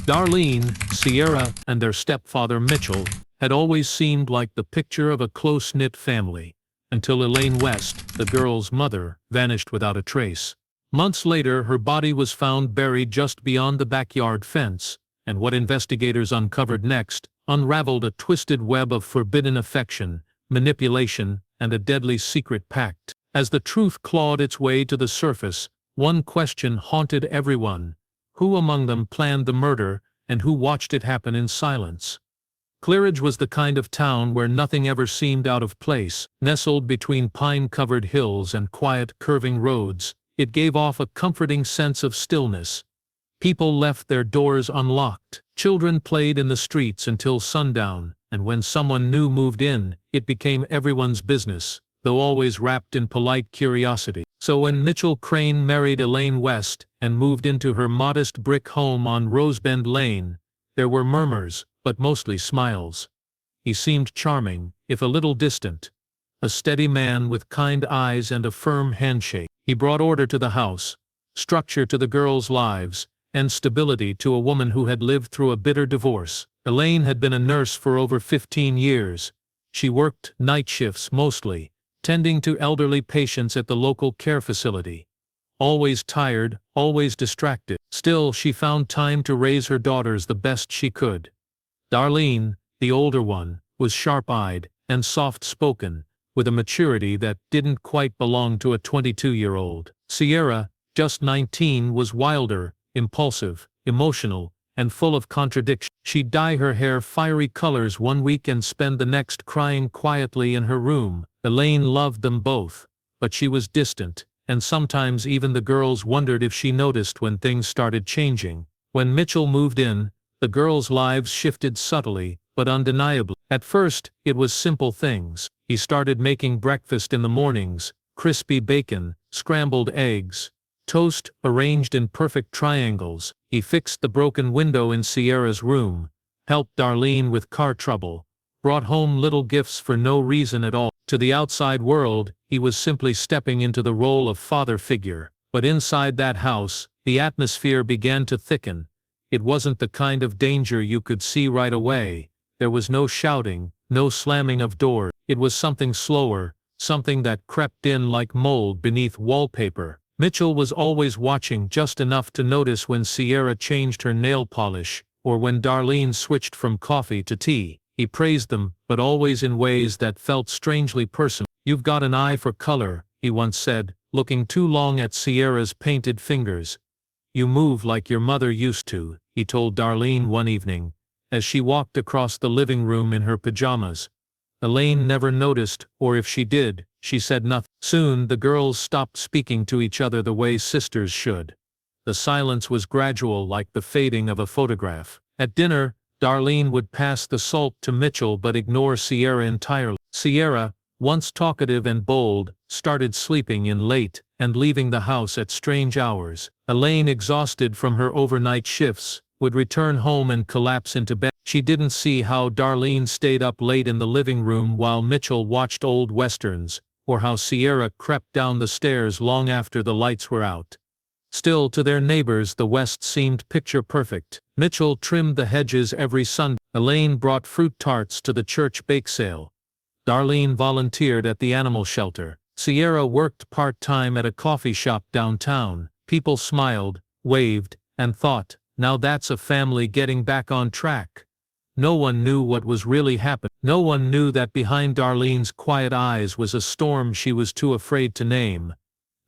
Darlene, Sierra, and their stepfather Mitchell had always seemed like the picture of a close-knit family, until Elaine West, the girl's mother, vanished without a trace. Months later, her body was found buried just beyond the backyard fence, and what investigators uncovered next unraveled a twisted web of forbidden affection, manipulation, and a deadly secret pact. As the truth clawed its way to the surface, one question haunted everyone: who among them planned the murder, and who watched it happen in silence? Claridge was the kind of town where nothing ever seemed out of place. Nestled between pine-covered hills and quiet, curving roads, it gave off a comforting sense of stillness. People left their doors unlocked. Children played in the streets until sundown, and when someone new moved in, it became everyone's business, though always wrapped in polite curiosity. So when Mitchell Crane married Elaine West and moved into her modest brick home on Rosebend Lane, there were murmurs, but mostly smiles. He seemed charming, if a little distant. A steady man with kind eyes and a firm handshake. He brought order to the house, structure to the girls' lives, and stability to a woman who had lived through a bitter divorce. Elaine had been a nurse for over 15 years. She worked night shifts mostly, tending to elderly patients at the local care facility. Always tired, always distracted. Still, she found time to raise her daughters the best she could. Darlene, the older one, was sharp-eyed and soft-spoken, with a maturity that didn't quite belong to a 22-year-old. Sierra, just 19, was wilder, impulsive, emotional, and full of contradiction. She'd dye her hair fiery colors one week and spend the next crying quietly in her room. Elaine loved them both, but she was distant, and sometimes even the girls wondered if she noticed when things started changing. When Mitchell moved in, the girls' lives shifted subtly, but undeniably. At first, it was simple things. He started making breakfast in the mornings: crispy bacon, scrambled eggs, toast arranged in perfect triangles. He fixed the broken window in Sierra's room, helped Darlene with car trouble, brought home little gifts for no reason at all. To the outside world, he was simply stepping into the role of father figure. But inside that house, the atmosphere began to thicken. It wasn't the kind of danger you could see right away. There was no shouting, no slamming of doors. It was something slower, something that crept in like mold beneath wallpaper. Mitchell was always watching, just enough to notice when Sierra changed her nail polish, or when Darlene switched from coffee to tea. He praised them, but always in ways that felt strangely personal. "You've got an eye for color," he once said, looking too long at Sierra's painted fingers. "You move like your mother used to," he told Darlene one evening, as she walked across the living room in her pajamas. Elaine never noticed, or if she did, she said nothing. Soon the girls stopped speaking to each other the way sisters should. The silence was gradual, like the fading of a photograph. At dinner, Darlene would pass the salt to Mitchell but ignore Sierra entirely. Sierra, once talkative and bold, started sleeping in late and leaving the house at strange hours. Elaine, exhausted from her overnight shifts, would return home and collapse into bed. She didn't see how Darlene stayed up late in the living room while Mitchell watched old westerns, or how Sierra crept down the stairs long after the lights were out. Still, to their neighbors, the West seemed picture-perfect. Mitchell trimmed the hedges every Sunday. Elaine brought fruit tarts to the church bake sale. Darlene volunteered at the animal shelter. Sierra worked part-time at a coffee shop downtown. People smiled, waved, and thought, "Now that's a family getting back on track." No one knew what was really happening. No one knew that behind Darlene's quiet eyes was a storm she was too afraid to name.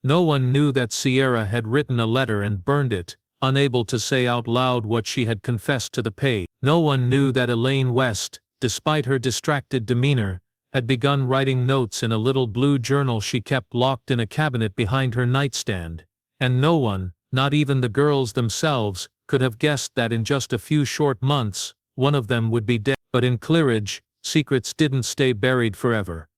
No one knew that Sierra had written a letter and burned it, unable to say out loud what she had confessed to the page. No one knew that Elaine West, despite her distracted demeanor, had begun writing notes in a little blue journal she kept locked in a cabinet behind her nightstand. And no one, not even the girls themselves, could have guessed that in just a few short months, one of them would be dead. But in Claridge, secrets didn't stay buried forever.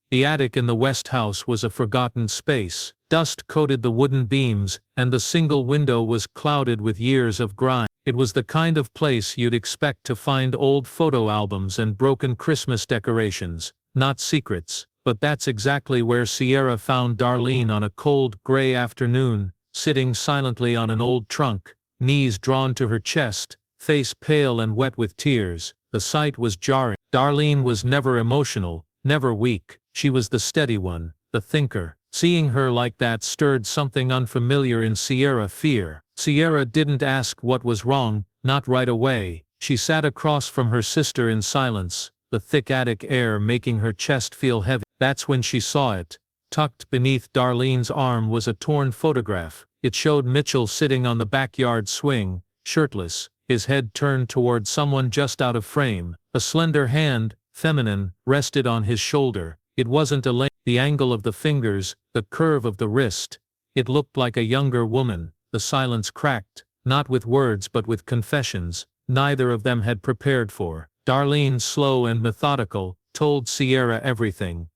The attic in the West house was a forgotten space. Dust coated the wooden beams, and the single window was clouded with years of grime. It was the kind of place you'd expect to find old photo albums and broken Christmas decorations, not secrets. But that's exactly where Sierra found Darlene on a cold, gray afternoon, sitting silently on an old trunk, knees drawn to her chest, face pale and wet with tears. The sight was jarring. Darlene was never emotional, never weak. She was the steady one, the thinker. Seeing her like that stirred something unfamiliar in Sierra. Fear. Sierra didn't ask what was wrong, not right away. She sat across from her sister in silence, the thick attic air making her chest feel heavy. That's when she saw it. Tucked beneath Darlene's arm was a torn photograph. It showed Mitchell sitting on the backyard swing, shirtless, his head turned toward someone just out of frame. A slender hand, feminine, rested on his shoulder. It wasn't Elaine. The angle of the fingers, the curve of the wrist. It looked like a younger woman. The silence cracked, not with words but with confessions neither of them had prepared for. Darlene, slow and methodical, told Sierra everything.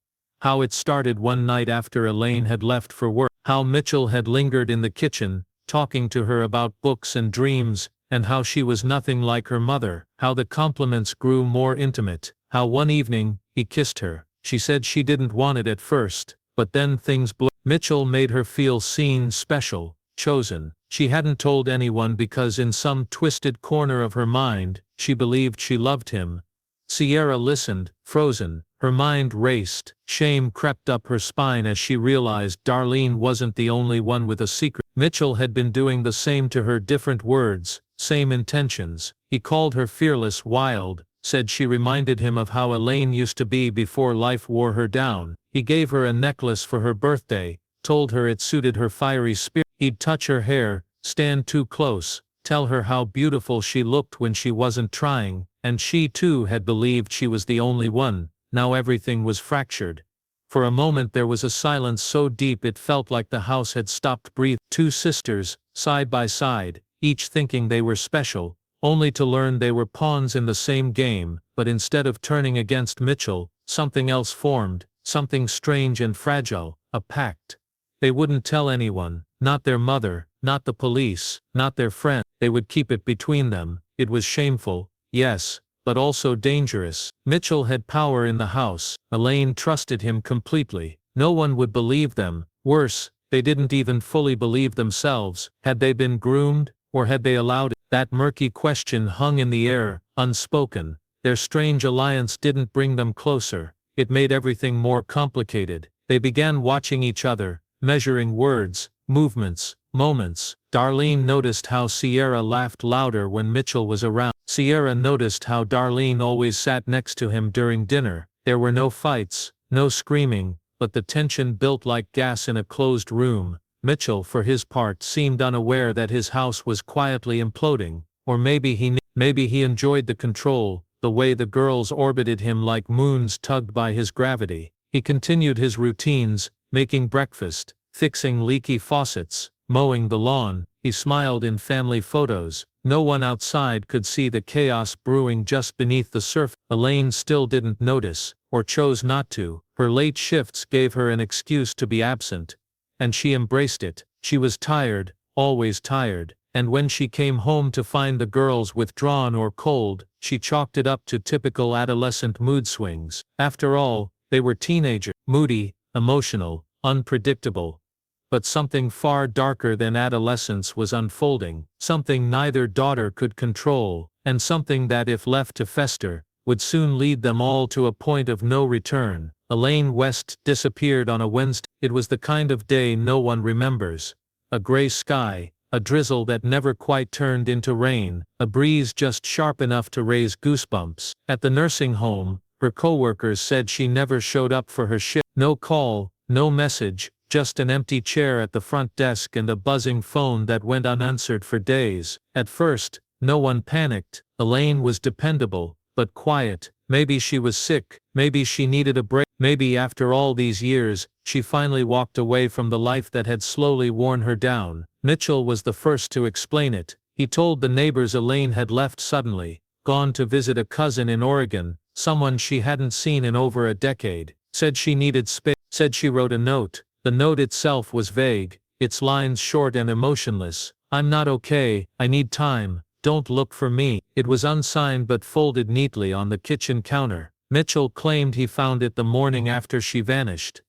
How it started one night after Elaine had left for work. How Mitchell had lingered in the kitchen, talking to her about books and dreams, and how she was nothing like her mother. How the compliments grew more intimate. How one evening, he kissed her. She said she didn't want it at first, but then things blew. Mitchell made her feel seen, special, chosen. She hadn't told anyone because in some twisted corner of her mind, she believed she loved him. Sierra listened, frozen. Her mind raced. Shame crept up her spine as she realized Darlene wasn't the only one with a secret. Mitchell had been doing the same to her, different words, same intentions. He called her fearless, wild, said she reminded him of how Elaine used to be before life wore her down. He gave her a necklace for her birthday, told her it suited her fiery spirit. He'd touch her hair, stand too close, tell her how beautiful she looked when she wasn't trying, and she too had believed she was the only one. Now everything was fractured. For a moment there was a silence so deep it felt like the house had stopped breathing. Two sisters, side by side, each thinking they were special, only to learn they were pawns in the same game. But instead of turning against Mitchell, something else formed, something strange and fragile, a pact. They wouldn't tell anyone, not their mother, not the police, not their friend. They would keep it between them. It was shameful, yes, but also dangerous. Mitchell had power in the house. Elaine trusted him completely. No one would believe them. Worse, they didn't even fully believe themselves. Had they been groomed, or had they allowed it? That murky question hung in the air, unspoken. Their strange alliance didn't bring them closer. It made everything more complicated. They began watching each other, measuring words, movements, moments. Darlene noticed how Sierra laughed louder when Mitchell was around. Sierra noticed how Darlene always sat next to him during dinner. There were no fights, no screaming, but the tension built like gas in a closed room. Mitchell, for his part, seemed unaware that his house was quietly imploding. Or maybe he enjoyed the control, the way the girls orbited him like moons tugged by his gravity. He continued his routines, making breakfast, fixing leaky faucets, mowing the lawn. He smiled in family photos. No one outside could see the chaos brewing just beneath the surface. Elaine still didn't notice, or chose not to. Her late shifts gave her an excuse to be absent, and she embraced it. She was tired, always tired, and when she came home to find the girls withdrawn or cold, she chalked it up to typical adolescent mood swings. After all, they were teenagers, moody, emotional, unpredictable. But something far darker than adolescence was unfolding, something neither daughter could control, and something that, if left to fester, would soon lead them all to a point of no return. Elaine West disappeared on a Wednesday. It was the kind of day no one remembers. A gray sky, a drizzle that never quite turned into rain, a breeze just sharp enough to raise goosebumps. At the nursing home, her coworkers said she never showed up for her shift. No call, no message, just an empty chair at the front desk and a buzzing phone that went unanswered for days. At first, no one panicked. Elaine was dependable, but quiet. Maybe she was sick, maybe she needed a break, maybe after all these years, she finally walked away from the life that had slowly worn her down. Mitchell was the first to explain it. He told the neighbors Elaine had left suddenly, gone to visit a cousin in Oregon, someone she hadn't seen in over a decade, said she needed space, said she wrote a note. The note itself was vague, its lines short and emotionless. I'm not okay, I need time, don't look for me. It was unsigned but folded neatly on the kitchen counter. Mitchell claimed he found it the morning after she vanished.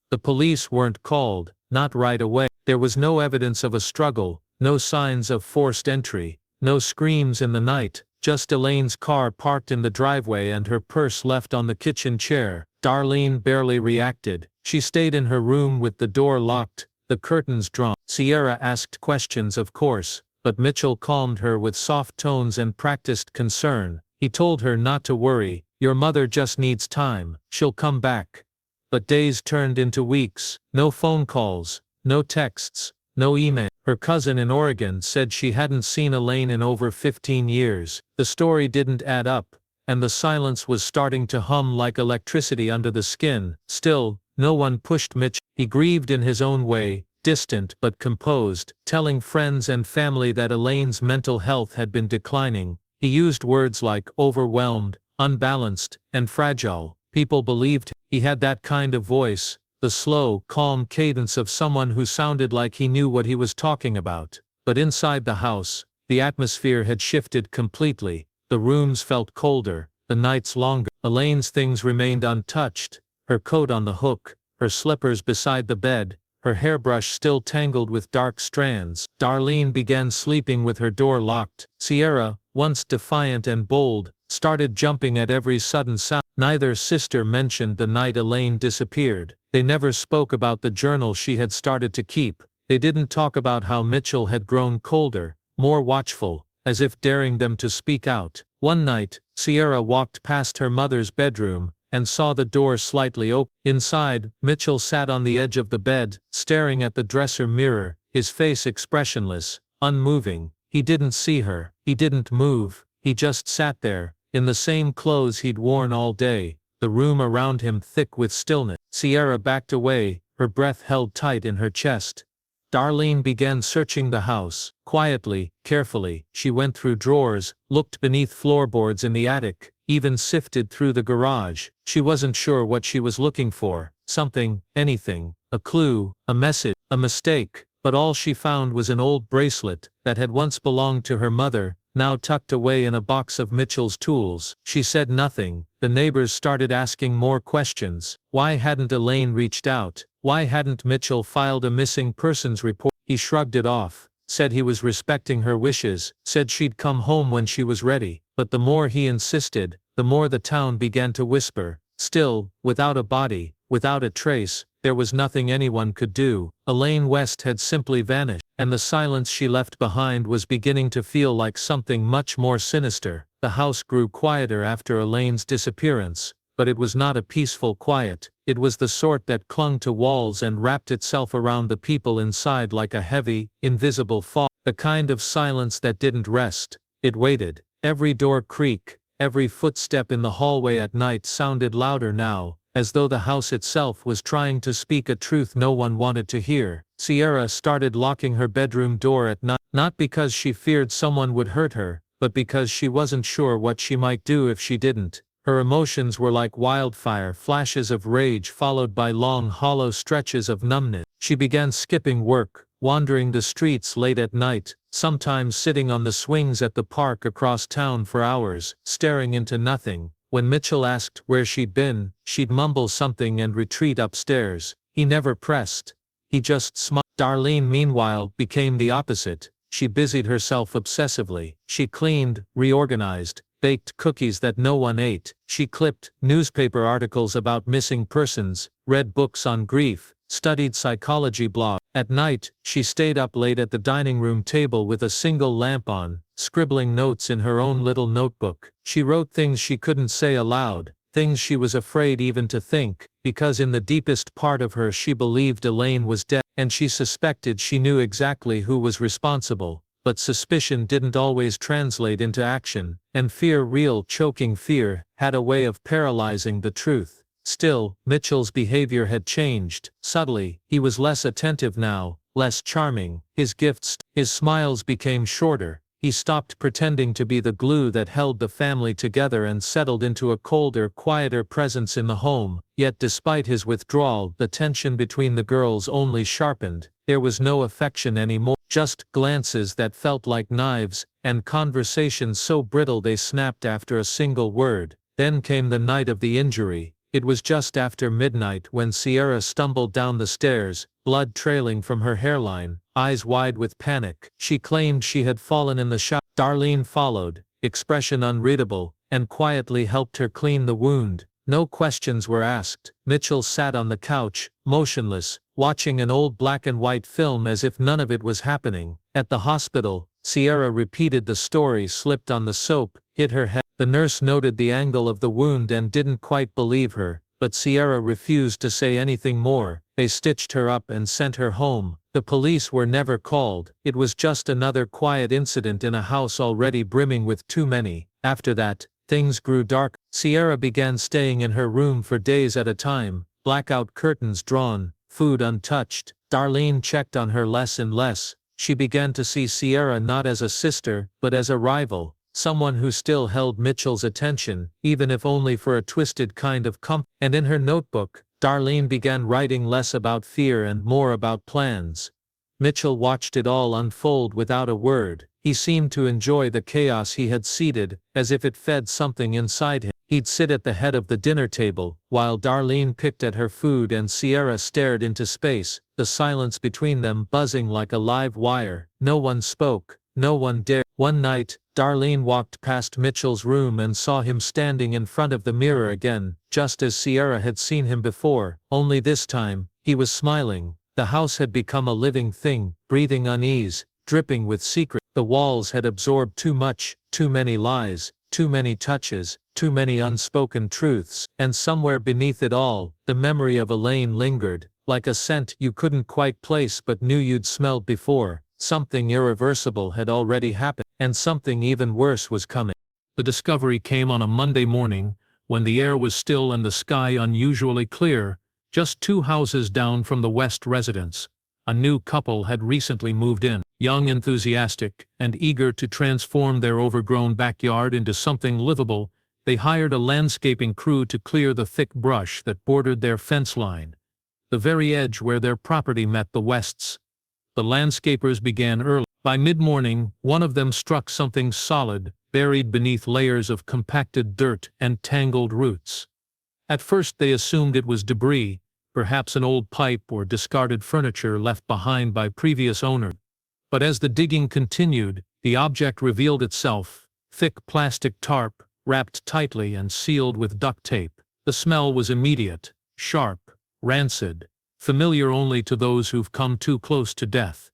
The police weren't called, not right away. There was no evidence of a struggle, no signs of forced entry, No screams in the night, just Elaine's car parked in the driveway and her purse left on the kitchen chair. Darlene barely reacted. She stayed in her room with the door locked, the curtains drawn. Sierra asked questions, of course, but Mitchell calmed her with soft tones and practiced concern. He told her not to worry, your mother just needs time, she'll come back. But days turned into weeks, no phone calls, no texts, no email. Her cousin in Oregon said she hadn't seen Elaine in over 15 years. The story didn't add up, and the silence was starting to hum like electricity under the skin. Still, no one pushed Mitch. He grieved in his own way, distant but composed, telling friends and family that Elaine's mental health had been declining. He used words like overwhelmed, unbalanced, and fragile. People believed him. He had that kind of voice, the slow, calm cadence of someone who sounded like he knew what he was talking about. But inside the house, the atmosphere had shifted completely. The rooms felt colder, the nights longer. Elaine's things remained untouched, her coat on the hook, her slippers beside the bed, her hairbrush still tangled with dark strands. Darlene began sleeping with her door locked. Sierra, once defiant and bold, started jumping at every sudden sound. Neither sister mentioned the night Elaine disappeared. They never spoke about the journal she had started to keep. They didn't talk about how Mitchell had grown colder, more watchful, as if daring them to speak out. One night, Sierra walked past her mother's bedroom, and saw the door slightly open. Inside, Mitchell sat on the edge of the bed, staring at the dresser mirror, his face expressionless, unmoving. He didn't see her. He didn't move. He just sat there, in the same clothes he'd worn all day, the room around him thick with stillness. Sierra backed away, her breath held tight in her chest. Darlene began searching the house. Quietly, carefully, she went through drawers, looked beneath floorboards in the attic, even sifted through the garage. She wasn't sure what she was looking for. Something, anything, a clue, a message, a mistake. But all she found was an old bracelet that had once belonged to her mother, now tucked away in a box of Mitchell's tools. She said nothing. The neighbors started asking more questions. Why hadn't Elaine reached out? Why hadn't Mitchell filed a missing persons report? He shrugged it off, said he was respecting her wishes, said she'd come home when she was ready. But the more he insisted, the more the town began to whisper. Still, without a body, without a trace, there was nothing anyone could do. Elaine West had simply vanished, and the silence she left behind was beginning to feel like something much more sinister. The house grew quieter after Elaine's disappearance, but it was not a peaceful quiet. It was the sort that clung to walls and wrapped itself around the people inside like a heavy, invisible fog. The kind of silence that didn't rest. It waited. Every door creak, every footstep in the hallway at night sounded louder now, as though the house itself was trying to speak a truth no one wanted to hear. Sierra started locking her bedroom door at night, not because she feared someone would hurt her, but because she wasn't sure what she might do if she didn't. Her emotions were like wildfire, flashes of rage followed by long hollow stretches of numbness. She began skipping work, wandering the streets late at night, sometimes sitting on the swings at the park across town for hours, staring into nothing. When Mitchell asked where she'd been, she'd mumble something and retreat upstairs. He never pressed. He just smiled. Darlene, meanwhile, became the opposite. She busied herself obsessively. She cleaned, reorganized, baked cookies that no one ate. She clipped newspaper articles about missing persons, read books on grief, studied psychology blogs. At night, she stayed up late at the dining room table with a single lamp on, scribbling notes in her own little notebook. She wrote things she couldn't say aloud, things she was afraid even to think, because in the deepest part of her she believed Elaine was dead, and she suspected she knew exactly who was responsible. But suspicion didn't always translate into action, and fear, real choking fear, had a way of paralyzing the truth. Still, Mitchell's behavior had changed. Subtly, he was less attentive now, less charming. His gifts, his smiles became shorter. He stopped pretending to be the glue that held the family together and settled into a colder, quieter presence in the home. Yet despite his withdrawal, the tension between the girls only sharpened. There was no affection anymore, just glances that felt like knives, and conversations so brittle they snapped after a single word. Then came the night of the injury. It was just after midnight when Sierra stumbled down the stairs, blood trailing from her hairline, eyes wide with panic. She claimed she had fallen in the shower. Darlene followed, expression unreadable, and quietly helped her clean the wound. No questions were asked. Mitchell sat on the couch, motionless, watching an old black-and-white film as if none of it was happening. At the hospital, Sierra repeated the story, slipped on the soap, hit her head. The nurse noted the angle of the wound and didn't quite believe her, but Sierra refused to say anything more. They stitched her up and sent her home. The police were never called. It was just another quiet incident in a house already brimming with too many. After that, things grew dark. Sierra began staying in her room for days at a time, blackout curtains drawn, food untouched. Darlene checked on her less and less. She began to see Sierra not as a sister, but as a rival, someone who still held Mitchell's attention, even if only for a twisted kind of comfort. And in her notebook, Darlene began writing less about fear and more about plans. Mitchell watched it all unfold without a word. He seemed to enjoy the chaos he had seeded, as if it fed something inside him. He'd sit at the head of the dinner table, while Darlene picked at her food and Sierra stared into space, the silence between them buzzing like a live wire. No one spoke, no one dared. One night, Darlene walked past Mitchell's room and saw him standing in front of the mirror again, just as Sierra had seen him before, only this time, he was smiling. The house had become a living thing, breathing unease, dripping with secret. The walls had absorbed too much, too many lies, too many touches, too many unspoken truths, and somewhere beneath it all, the memory of Elaine lingered, like a scent you couldn't quite place but knew you'd smelled before. Something irreversible had already happened, and something even worse was coming. The discovery came on a Monday morning, when the air was still and the sky unusually clear, just 2 houses down from the West residence. A new couple had recently moved in, young, enthusiastic, and eager to transform their overgrown backyard into something livable. They hired a landscaping crew to clear the thick brush that bordered their fence line, the very edge where their property met the West's. The landscapers began early. By mid-morning, one of them struck something solid, buried beneath layers of compacted dirt and tangled roots. At first they assumed it was debris, perhaps an old pipe or discarded furniture left behind by previous owner. But as the digging continued, the object revealed itself, thick plastic tarp, wrapped tightly and sealed with duct tape. The smell was immediate, sharp, rancid, familiar only to those who've come too close to death.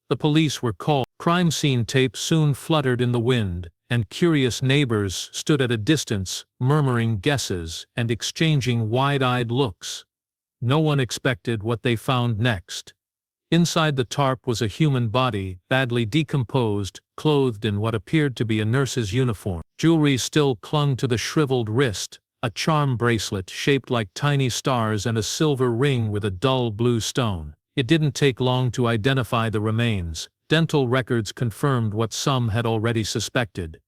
The police were called. Crime scene tape soon fluttered in the wind, and curious neighbors stood at a distance, murmuring guesses and exchanging wide-eyed looks. No one expected what they found next. Inside the tarp was a human body, badly decomposed, clothed in what appeared to be a nurse's uniform. Jewelry still clung to the shriveled wrist, a charm bracelet shaped like tiny stars and a silver ring with a dull blue stone. It didn't take long to identify the remains. Dental records confirmed what some had already suspected.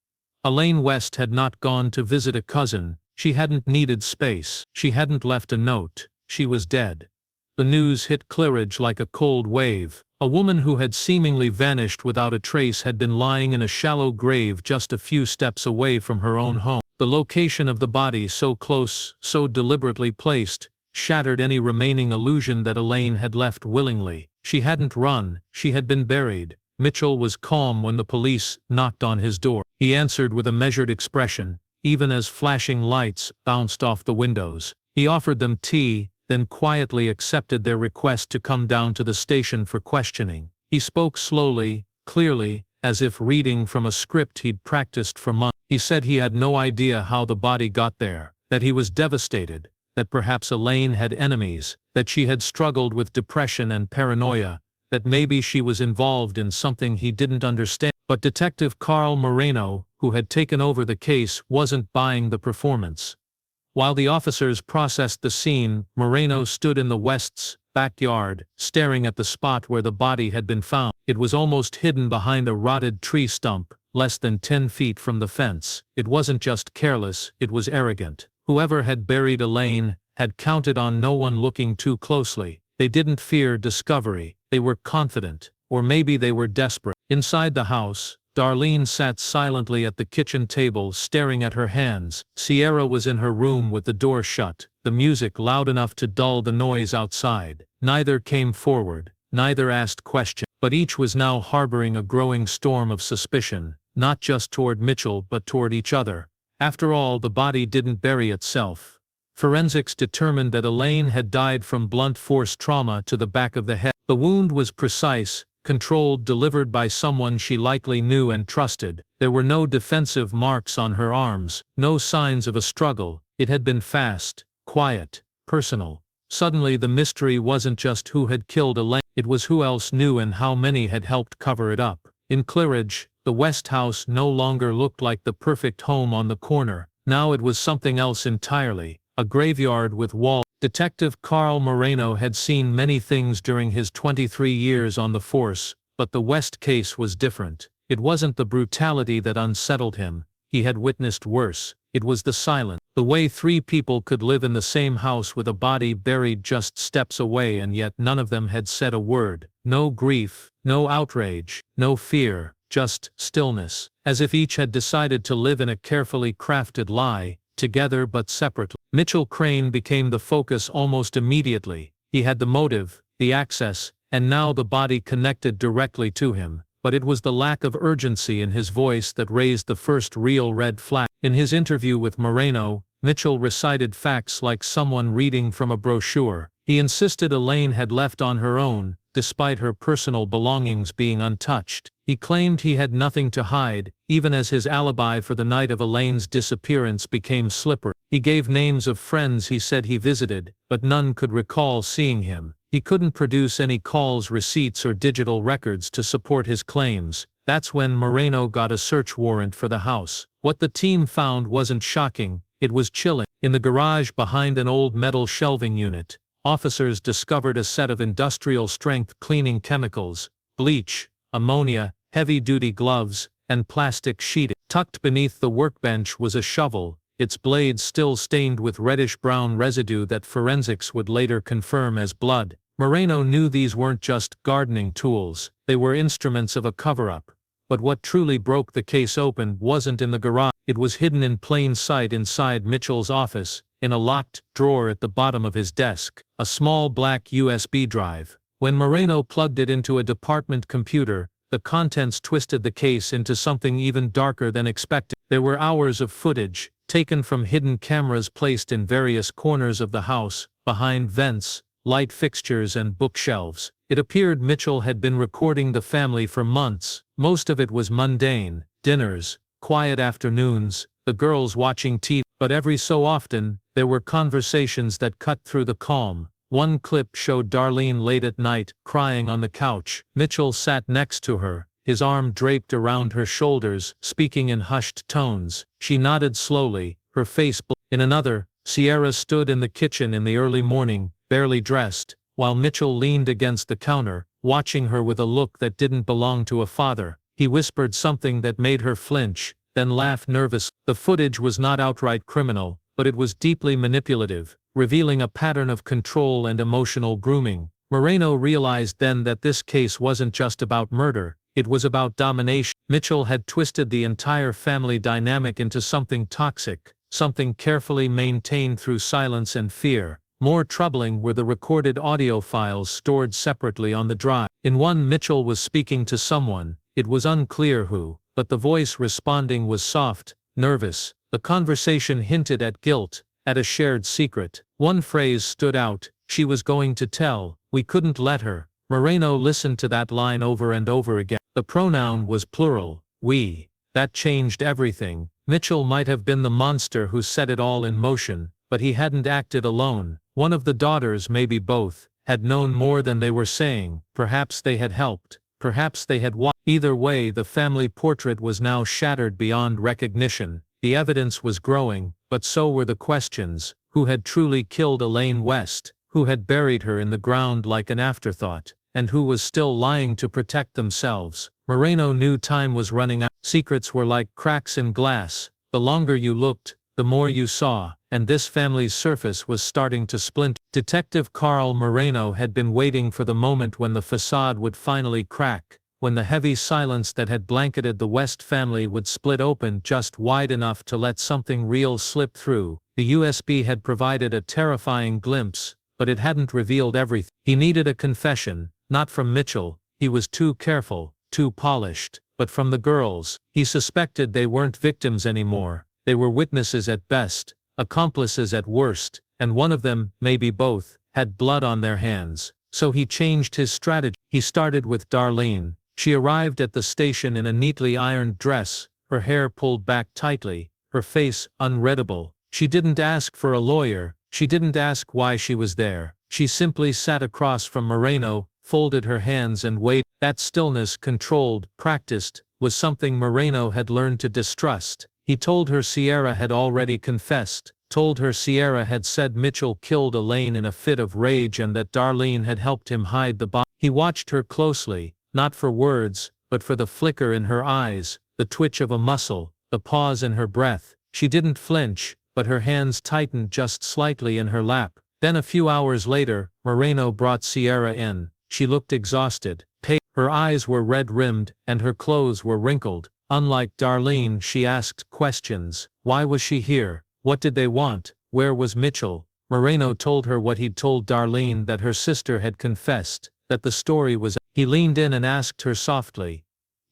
Elaine West had not gone to visit a cousin. She hadn't needed space. She hadn't left a note. She was dead. The news hit Claridge like a cold wave. A woman who had seemingly vanished without a trace had been lying in a shallow grave just a few steps away from her own home. The location of the body, so close, so deliberately placed, shattered any remaining illusion that Elaine had left willingly. She hadn't run, she had been buried. Mitchell was calm when the police knocked on his door. He answered with a measured expression, even as flashing lights bounced off the windows. He offered them tea, then quietly accepted their request to come down to the station for questioning. He spoke slowly, clearly, as if reading from a script he'd practiced for months. He said he had no idea how the body got there, that he was devastated, that perhaps Elaine had enemies, that she had struggled with depression and paranoia, that maybe she was involved in something he didn't understand. But Detective Carl Moreno, who had taken over the case, wasn't buying the performance. While the officers processed the scene, Moreno stood in the West's backyard, staring at the spot where the body had been found. It was almost hidden behind a rotted tree stump, less than 10 feet from the fence. It wasn't just careless, it was arrogant. Whoever had buried Elaine had counted on no one looking too closely. They didn't fear discovery, they were confident, or maybe they were desperate. Inside the house, Darlene sat silently at the kitchen table, staring at her hands. Sierra was in her room with the door shut, the music loud enough to dull the noise outside. Neither came forward, neither asked questions, but each was now harboring a growing storm of suspicion. not just toward Mitchell but toward each other. After all, the body didn't bury itself. Forensics determined that Elaine had died from blunt force trauma to the back of the head. The wound was precise, controlled, delivered by someone she likely knew and trusted. There were no defensive marks on her arms, no signs of a struggle. It had been fast, quiet, personal. Suddenly the mystery wasn't just who had killed Elaine, it was who else knew and how many had helped cover it up. In Claridge, the West house no longer looked like the perfect home on the corner. Now it was something else entirely, a graveyard with walls. Detective Carl Moreno had seen many things during his 23 years on the force, but the West case was different. It wasn't the brutality that unsettled him. He had witnessed worse. It was the silence. The way 3 people could live in the same house with a body buried just steps away and yet none of them had said a word. No grief, no outrage, no fear, just stillness. As if each had decided to live in a carefully crafted lie, together but separately. Mitchell Crane became the focus almost immediately. He had the motive, the access, and now the body connected directly to him. But it was the lack of urgency in his voice that raised the first real red flag. In his interview with Moreno, Mitchell recited facts like someone reading from a brochure. He insisted Elaine had left on her own, despite her personal belongings being untouched. He claimed he had nothing to hide, even as his alibi for the night of Elaine's disappearance became slippery. He gave names of friends he said he visited, but none could recall seeing him. He couldn't produce any calls, receipts, or digital records to support his claims. That's when Moreno got a search warrant for the house. What the team found wasn't shocking, it was chilling. In the garage behind an old metal shelving unit, officers discovered a set of industrial-strength cleaning chemicals, bleach, ammonia, heavy-duty gloves, and plastic sheeting. Tucked beneath the workbench was a shovel, its blade still stained with reddish-brown residue that forensics would later confirm as blood. Moreno knew these weren't just gardening tools, they were instruments of a cover-up. But what truly broke the case open wasn't in the garage. It was hidden in plain sight inside Mitchell's office, in a locked drawer at the bottom of his desk, a small black USB drive. When Moreno plugged it into a department computer, the contents twisted the case into something even darker than expected. There were hours of footage, taken from hidden cameras placed in various corners of the house, behind vents, light fixtures and bookshelves. It appeared Mitchell had been recording the family for months. Most of it was mundane, dinners, quiet afternoons, the girls watching TV. But every so often, there were conversations that cut through the calm. One clip showed Darlene late at night, crying on the couch. Mitchell sat next to her, his arm draped around her shoulders, speaking in hushed tones. She nodded slowly, her face blank. In another, Sierra stood in the kitchen in the early morning, barely dressed, while Mitchell leaned against the counter, watching her with a look that didn't belong to a father. He whispered something that made her flinch, then laughed nervously. The footage was not outright criminal, but it was deeply manipulative, revealing a pattern of control and emotional grooming. Moreno realized then that this case wasn't just about murder, it was about domination. Mitchell had twisted the entire family dynamic into something toxic, something carefully maintained through silence and fear. More troubling were the recorded audio files stored separately on the drive. In one, Mitchell was speaking to someone, it was unclear who, but the voice responding was soft, nervous. The conversation hinted at guilt, at a shared secret. One phrase stood out, "She was going to tell, we couldn't let her." Moreno listened to that line over and over again. The pronoun was plural, we. That changed everything. Mitchell might have been the monster who set it all in motion, but he hadn't acted alone. One of the daughters, maybe both, had known more than they were saying. Perhaps they had helped. Perhaps they had watched. Either way, the family portrait was now shattered beyond recognition. The evidence was growing, but so were the questions. Who had truly killed Elaine West? Who had buried her in the ground like an afterthought? And who was still lying to protect themselves? Moreno knew time was running out. Secrets were like cracks in glass. The longer you looked, the more you saw, and this family's surface was starting to splinter. Detective Carl Moreno had been waiting for the moment when the facade would finally crack, when the heavy silence that had blanketed the West family would split open just wide enough to let something real slip through. The USB had provided a terrifying glimpse, but it hadn't revealed everything. He needed a confession, not from Mitchell. He was too careful, too polished. but from the girls. He suspected they weren't victims anymore. They were witnesses at best, accomplices at worst, and one of them, maybe both, had blood on their hands. So he changed his strategy. He started with Darlene. She arrived at the station in a neatly ironed dress, her hair pulled back tightly, her face unreadable. She didn't ask for a lawyer, she didn't ask why she was there. She simply sat across from Moreno, folded her hands and waited. That stillness, controlled, practiced, was something Moreno had learned to distrust. He told her Sierra had already confessed, told her Sierra had said Mitchell killed Elaine in a fit of rage and that Darlene had helped him hide the body. He watched her closely, not for words, but for the flicker in her eyes, the twitch of a muscle, the pause in her breath. She didn't flinch, but her hands tightened just slightly in her lap. Then a few hours later, Moreno brought Sierra in. She looked exhausted, pale. Her eyes were red-rimmed, and her clothes were wrinkled. Unlike Darlene, she asked questions. Why was she here? What did they want? Where was Mitchell? Moreno told her what he'd told Darlene, that her sister had confessed, that the story was. He leaned in and asked her softly,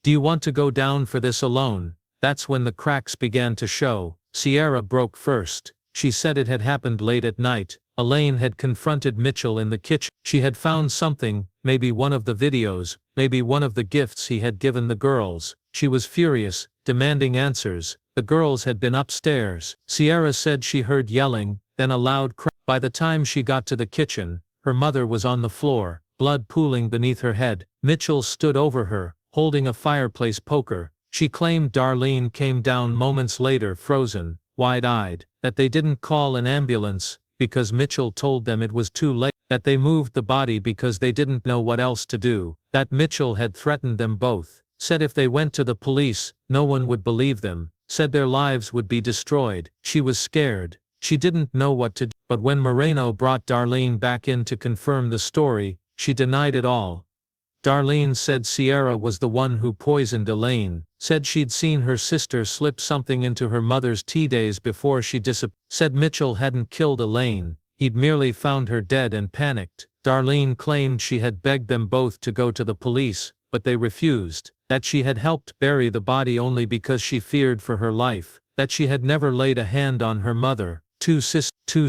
"Do you want to go down for this alone?" That's when the cracks began to show. Sierra broke first. She said it had happened late at night. Elaine had confronted Mitchell in the kitchen. She had found something, maybe one of the videos, maybe one of the gifts he had given the girls. She was furious, demanding answers. The girls had been upstairs. Sierra said she heard yelling, then a loud cry. By the time she got to the kitchen, her mother was on the floor, blood pooling beneath her head. Mitchell stood over her, holding a fireplace poker. She claimed Darlene came down moments later frozen, wide-eyed, that they didn't call an ambulance because Mitchell told them it was too late, that they moved the body because they didn't know what else to do, that Mitchell had threatened them both, said if they went to the police, no one would believe them, said their lives would be destroyed. She was scared. She didn't know what to do. But when Moreno brought Darlene back in to confirm the story, she denied it all. Darlene said Sierra was the one who poisoned Elaine, said she'd seen her sister slip something into her mother's tea days before she disappeared, said Mitchell hadn't killed Elaine, he'd merely found her dead and panicked. Darlene claimed she had begged them both to go to the police, but they refused, that she had helped bury the body only because she feared for her life, that she had never laid a hand on her mother. Two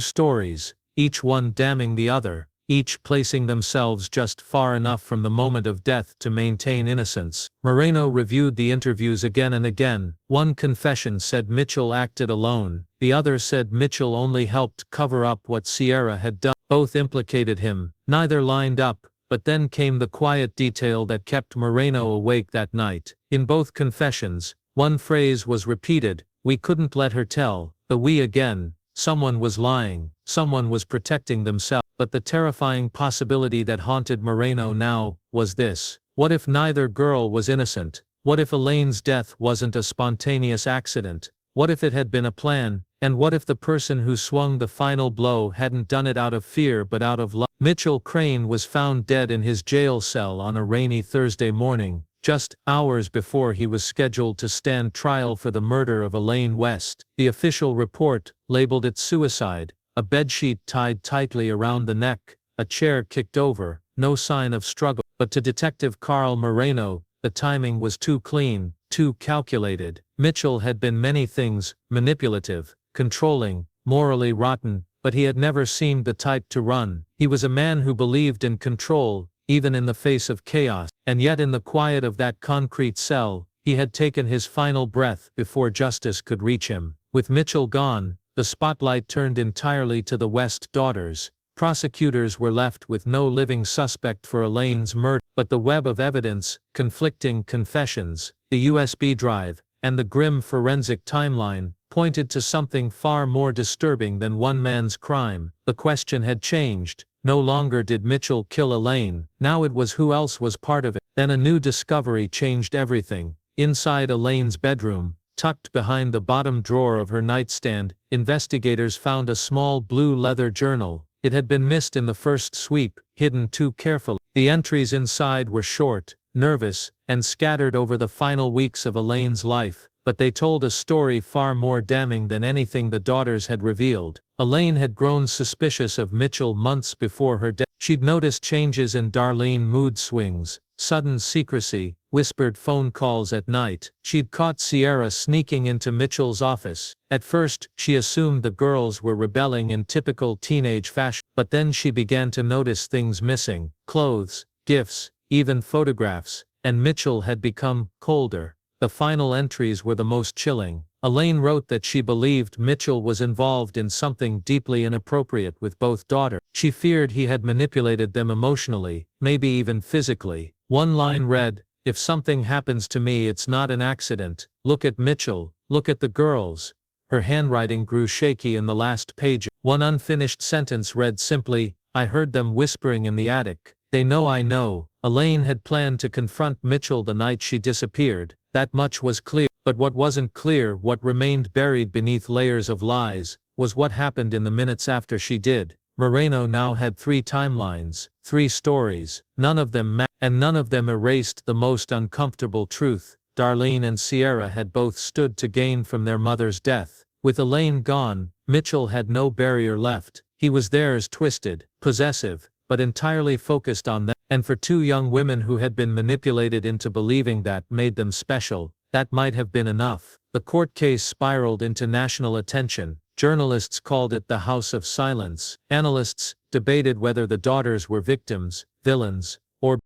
stories, each one damning the other, each placing themselves just far enough from the moment of death to maintain innocence. Moreno reviewed the interviews again and again. One confession said Mitchell acted alone, the other said Mitchell only helped cover up what Sierra had done. Both implicated him, neither lined up, but then came the quiet detail that kept Moreno awake that night. In both confessions, one phrase was repeated: "We couldn't let her tell." The "we" again. Someone was lying, someone was protecting themselves. But the terrifying possibility that haunted Moreno now was this: what if neither girl was innocent? What if Elaine's death wasn't a spontaneous accident? What if it had been a plan? And what if the person who swung the final blow hadn't done it out of fear but out of love? Mitchell Crane was found dead in his jail cell on a rainy Thursday morning, just hours before he was scheduled to stand trial for the murder of Elaine West. The official report labeled it suicide. A bedsheet tied tightly around the neck, a chair kicked over, no sign of struggle. But to Detective Carl Moreno, the timing was too clean, too calculated. Mitchell had been many things: manipulative, controlling, morally rotten, but he had never seemed the type to run. He was a man who believed in control, even in the face of chaos. And yet in the quiet of that concrete cell, he had taken his final breath before justice could reach him. With Mitchell gone, the spotlight turned entirely to the West daughters. Prosecutors were left with no living suspect for Elaine's murder, but the web of evidence, conflicting confessions, the USB drive, and the grim forensic timeline, pointed to something far more disturbing than one man's crime. The question had changed. No longer did Mitchell kill Elaine, now it was who else was part of it. Then a new discovery changed everything. Inside Elaine's bedroom, tucked behind the bottom drawer of her nightstand, investigators found a small blue leather journal. It had been missed in the first sweep, hidden too carefully. The entries inside were short, nervous, and scattered over the final weeks of Elaine's life, but they told a story far more damning than anything the daughters had revealed. Elaine had grown suspicious of Mitchell months before her death. She'd noticed changes in Darlene: mood swings, sudden secrecy, whispered phone calls at night. She'd caught Sierra sneaking into Mitchell's office. At first, she assumed the girls were rebelling in typical teenage fashion, but then she began to notice things missing: clothes, gifts, even photographs, and Mitchell had become colder. The final entries were the most chilling. Elaine wrote that she believed Mitchell was involved in something deeply inappropriate with both daughters. She feared he had manipulated them emotionally, maybe even physically. One line read, "If something happens to me, it's not an accident. Look at Mitchell, look at the girls." Her handwriting grew shaky in the last page. One unfinished sentence read simply, "I heard them whispering in the attic. They know I know." Elaine had planned to confront Mitchell the night she disappeared. That much was clear. But what wasn't clear, what remained buried beneath layers of lies, was what happened in the minutes after she did. Moreno now had 3 timelines, 3 stories, none of them and none of them erased the most uncomfortable truth. Darlene and Sierra had both stood to gain from their mother's death. With Elaine gone, Mitchell had no barrier left. He was theirs, twisted, possessive, but entirely focused on them. And for 2 young women who had been manipulated into believing that made them special, that might have been enough. The court case spiraled into national attention. Journalists called it the House of Silence. Analysts debated whether the daughters were victims, villains, or